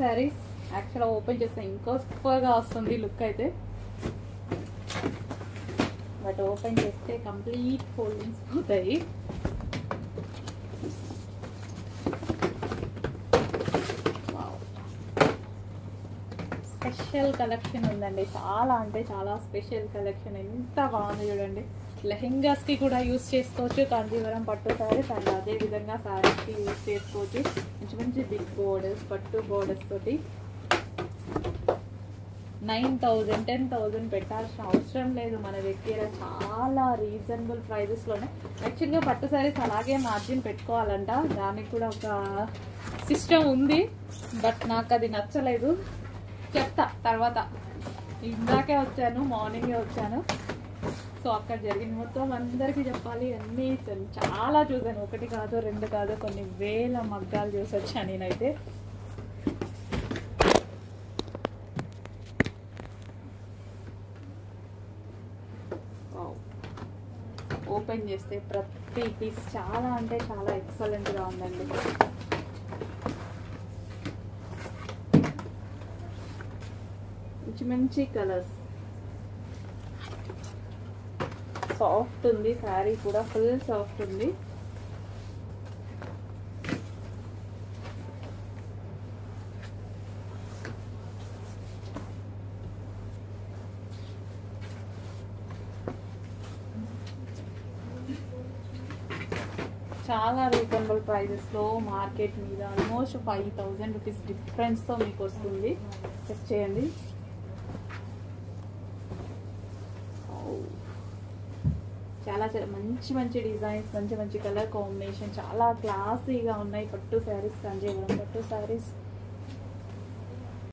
శారీస్ యాక్చువల్గా ఓపెన్ చేస్తే ఇంకో సూపర్గా వస్తుంది లుక్ అయితే, బట్ ఓపెన్ చేస్తే కంప్లీట్ ఫోల్డింగ్స్ పోతాయి. స్పెషల్ కలెక్షన్ ఉందండి, చాలా అంటే చాలా స్పెషల్ కలెక్షన్. ఎంత బాగుంది చూడండి. లెహెంగాస్కి కూడా యూస్ చేసుకోవచ్చు కాంజీవరం పట్టు శారీస్, అండ్ అదేవిధంగా శారీస్కి యూస్ చేసుకోవచ్చు. మంచి మంచి బిగ్ బోర్డర్స్, పట్టు బోర్డర్స్ తోటి 9,000 10,000 పెట్టాల్సిన అవసరం లేదు మన దగ్గర. చాలా రీజనబుల్ ప్రైజెస్లోనే. యాక్చువల్గా పట్టు శారీస్ అలాగే మార్జిన్ పెట్టుకోవాలంట, దానికి కూడా ఒక సిస్టమ్ ఉంది, బట్ నాకు అది నచ్చలేదు. చెప్తా తర్వాత. ఇందాకే వచ్చాను, మార్నింగే వచ్చాను, సో అక్కడ జరిగిన మొత్తం అందరికీ చెప్పాలి. అన్నీ చాలా చూసాను, ఒకటి కాదు రెండు కాదు, కొన్ని వేల మగ్గాలు చూసి వచ్చాను నేనైతే. ఓపెన్ చేస్తే ప్రతి పీస్ చాలా అంటే చాలా ఎక్సలెంట్గా ఉందండి. మంచి మంచి కలర్స్, సాఫ్ట్ ఉంది శారీ కూడా, ఫుల్ సాఫ్ట్ ఉంది. చాలా రీజనబుల్ ప్రైజెస్లో మార్కెట్ మీద ఆల్మోస్ట్ 5,000 రూపీస్ డిఫరెన్స్తో మీకు వస్తుంది. చెక్ చేయండి. చాలా చాలా మంచి మంచి డిజైన్స్, మంచి మంచి కలర్ కాంబినేషన్, చాలా క్లాసీగా ఉన్నాయి పట్టు శారీస్, కాంజీవరం పట్టు శారీస్.